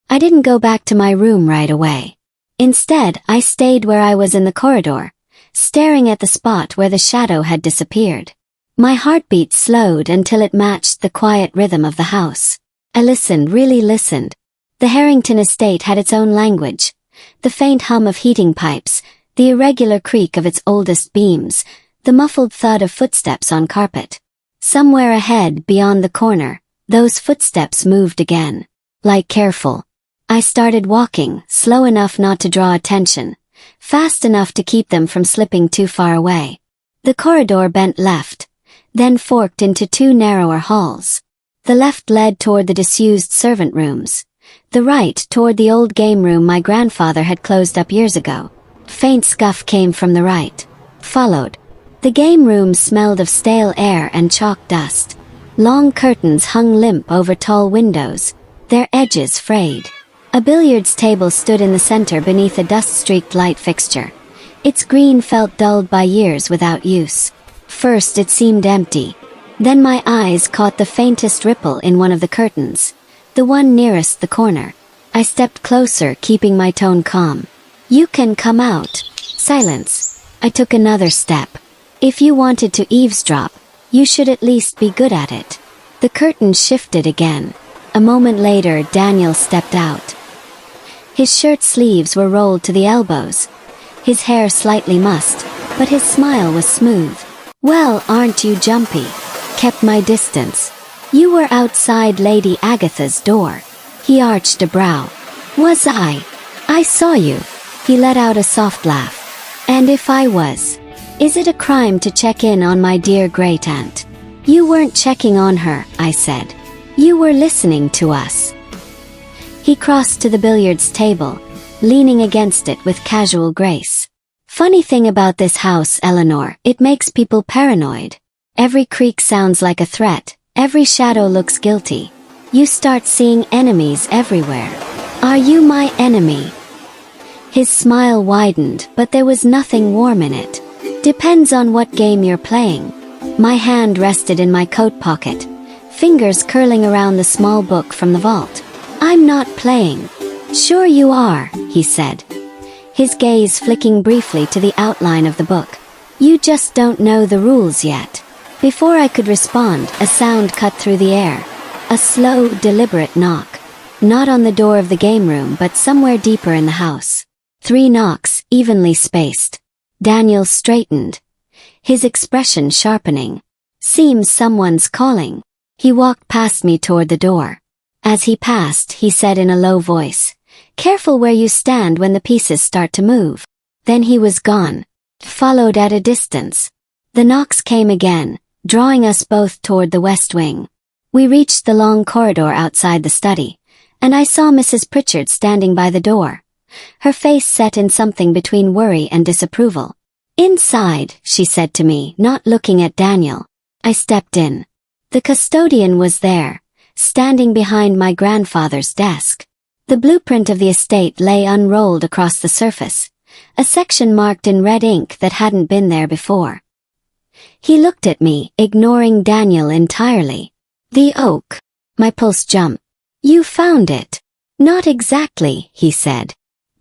I didn't go back to my room right away. Instead, I stayed where I was in the corridor, staring at the spot where the shadow had disappeared. My heartbeat slowed until it matched the quiet rhythm of the house. I listened, really listened. The Harrington estate had its own language. The faint hum of heating pipes, the irregular creak of its oldest beams, the muffled thud of footsteps on carpet. Somewhere ahead, beyond the corner, those footsteps moved again. Like careful. I started walking, slow enough not to draw attention, fast enough to keep them from slipping too far away. The corridor bent left, then forked into two narrower halls. The left led toward the disused servant rooms. The right toward the old game room my grandfather had closed up years ago. Faint scuff came from the right. Followed. The game room smelled of stale air and chalk dust. Long curtains hung limp over tall windows, their edges frayed. A billiards table stood in the center beneath a dust-streaked light fixture. Its green felt dulled by years without use. First it seemed empty. Then my eyes caught the faintest ripple in one of the curtains, the one nearest the corner. I stepped closer, keeping my tone calm. "You can come out." Silence. I took another step. "If you wanted to eavesdrop, you should at least be good at it." The curtain shifted again. A moment later, Daniel stepped out. His shirt sleeves were rolled to the elbows. His hair slightly mussed, but his smile was smooth. "Well, aren't you jumpy?" Kept my distance. "You were outside Lady Agatha's door." He arched a brow. "Was I? I saw you." He let out a soft laugh. "And if I was? Is it a crime to check in on my dear great-aunt?" "You weren't checking on her," I said. "You were listening to us." He crossed to the billiards table, leaning against it with casual grace. "Funny thing about this house, Eleanor, it makes people paranoid. Every creak sounds like a threat, every shadow looks guilty. You start seeing enemies everywhere. Are you my enemy?" His smile widened, but there was nothing warm in it. "Depends on what game you're playing." My hand rested in my coat pocket, fingers curling around the small book from the vault. "I'm not playing." "Sure you are," he said, his gaze flicking briefly to the outline of the book. "You just don't know the rules yet." Before I could respond, a sound cut through the air. A slow, deliberate knock. Not on the door of the game room, but somewhere deeper in the house. 3 knocks, evenly spaced. Daniel straightened. his expression sharpening. "Seems someone's calling." He walked past me toward the door. As he passed, he said in a low voice, "Careful where you stand when the pieces start to move." Then he was gone, followed at a distance. The knocks came again, drawing us both toward the west wing. We reached the long corridor outside the study, and I saw Mrs. Pritchard standing by the door, her face set in something between worry and disapproval. "Inside," she said to me, not looking at Daniel. I stepped in. The custodian was there, standing behind my grandfather's desk. The blueprint of the estate lay unrolled across the surface, a section marked in red ink that hadn't been there before. He looked at me, ignoring Daniel entirely. "The oak." My pulse jumped. "You found it." "Not exactly," he said.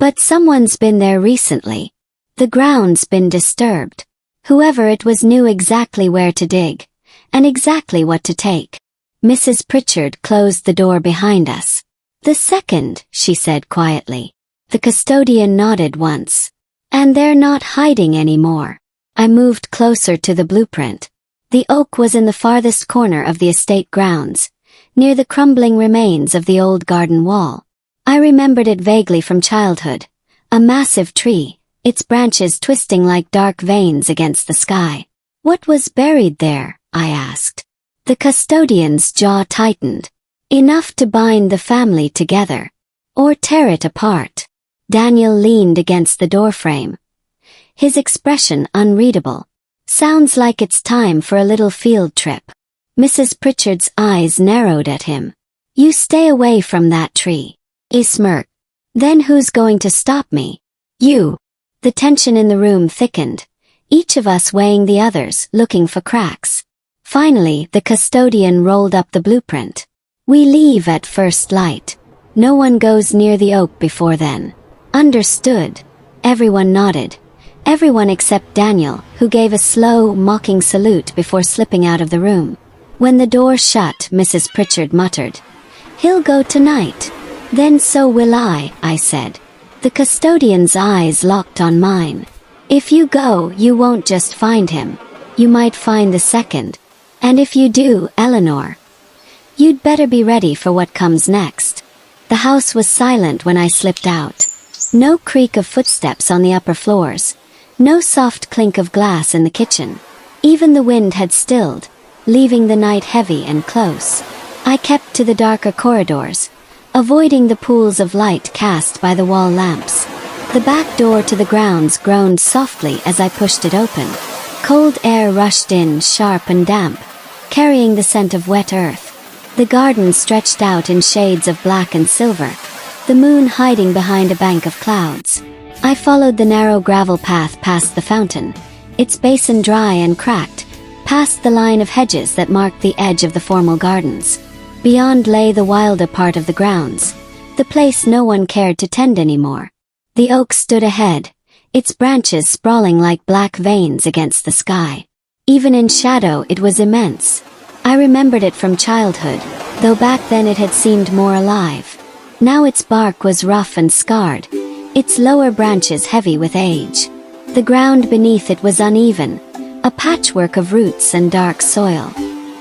"But someone's been there recently. The ground's been disturbed. Whoever it was knew exactly where to dig, and exactly what to take." Mrs. Pritchard closed the door behind us. "The second," she said quietly. The custodian nodded once. "And they're not hiding anymore." I moved closer to the blueprint. The oak was in the farthest corner of the estate grounds, near the crumbling remains of the old garden wall. I remembered it vaguely from childhood. A massive tree, its branches twisting like dark veins against the sky. "What was buried there?" I asked. The custodian's jaw tightened. "Enough to bind the family together. Or tear it apart." Daniel leaned against the doorframe, his expression unreadable. "Sounds like it's time for a little field trip." Mrs. Pritchard's eyes narrowed at him. "You stay away from that tree." He smirked. "Then who's going to stop me?" "You." The tension in the room thickened, each of us weighing the others, looking for cracks. Finally, the custodian rolled up the blueprint. "We leave at first light. No one goes near the oak before then." "Understood." Everyone nodded. Everyone except Daniel, who gave a slow, mocking salute before slipping out of the room. When the door shut, Mrs. Pritchard muttered, "He'll go tonight." "Then so will I said. The custodian's eyes locked on mine. "If you go, you won't just find him. You might find the second. And if you do, Eleanor, you'd better be ready for what comes next." The house was silent when I slipped out. No creak of footsteps on the upper floors. No soft clink of glass in the kitchen. Even the wind had stilled, leaving the night heavy and close. I kept to the darker corridors, avoiding the pools of light cast by the wall lamps. The back door to the grounds groaned softly as I pushed it open. Cold air rushed in, sharp and damp, carrying the scent of wet earth. The garden stretched out in shades of black and silver, the moon hiding behind a bank of clouds. I followed the narrow gravel path past the fountain, its basin dry and cracked, past the line of hedges that marked the edge of the formal gardens. Beyond lay the wilder part of the grounds, the place no one cared to tend anymore. The oak stood ahead, its branches sprawling like black veins against the sky. Even in shadow it was immense. I remembered it from childhood, though back then it had seemed more alive. Now its bark was rough and scarred, its lower branches heavy with age. The ground beneath it was uneven, a patchwork of roots and dark soil.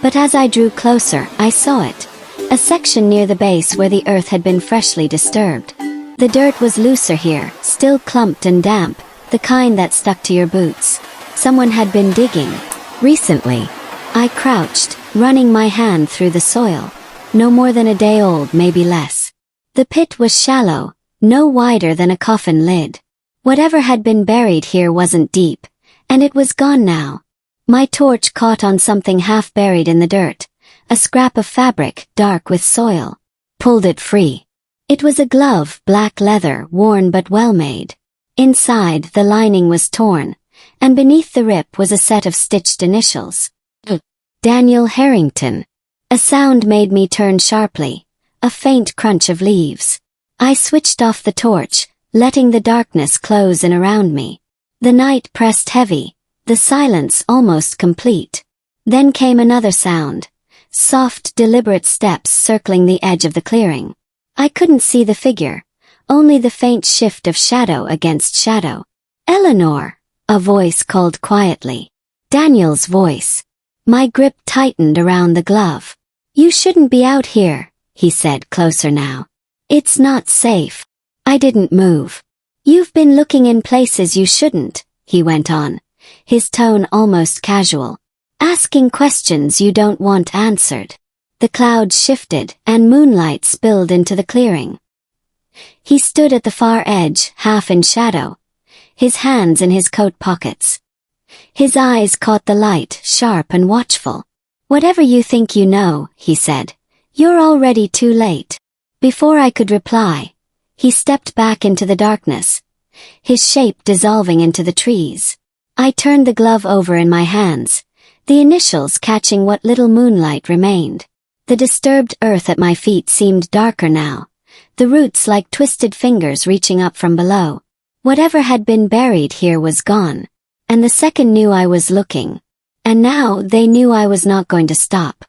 But as I drew closer, I saw it, a section near the base where the earth had been freshly disturbed. The dirt was looser here, still clumped and damp, the kind that stuck to your boots. Someone had been digging. Recently. I crouched, running my hand through the soil. No more than a day old, maybe less. The pit was shallow, no wider than a coffin lid. Whatever had been buried here wasn't deep, and it was gone now. My torch caught on something half buried in the dirt, a scrap of fabric, dark with soil. Pulled it free. It was a glove, black leather, worn but well made. Inside, the lining was torn, and beneath the rip was a set of stitched initials. Daniel Harrington. A sound made me turn sharply, a faint crunch of leaves. I switched off the torch, letting the darkness close in around me. The night pressed heavy, the silence almost complete. Then came another sound, soft, deliberate steps circling the edge of the clearing. I couldn't see the figure, only the faint shift of shadow against shadow. "Eleanor," a voice called quietly. Daniel's voice. My grip tightened around the glove. You shouldn't be out here, he said, closer now. It's not safe. I didn't move. You've been looking in places you shouldn't, he went on, his tone almost casual. Asking questions you don't want answered. The clouds shifted and moonlight spilled into the clearing. He stood at the far edge, half in shadow, his hands in his coat pockets. His eyes caught the light, sharp and watchful. Whatever you think you know, he said, you're already too late. Before I could reply, he stepped back into the darkness, his shape dissolving into the trees. I turned the glove over in my hands, the initials catching what little moonlight remained. The disturbed earth at my feet seemed darker now, the roots like twisted fingers reaching up from below. Whatever had been buried here was gone, and the second knew I was looking. And now they knew I was not going to stop.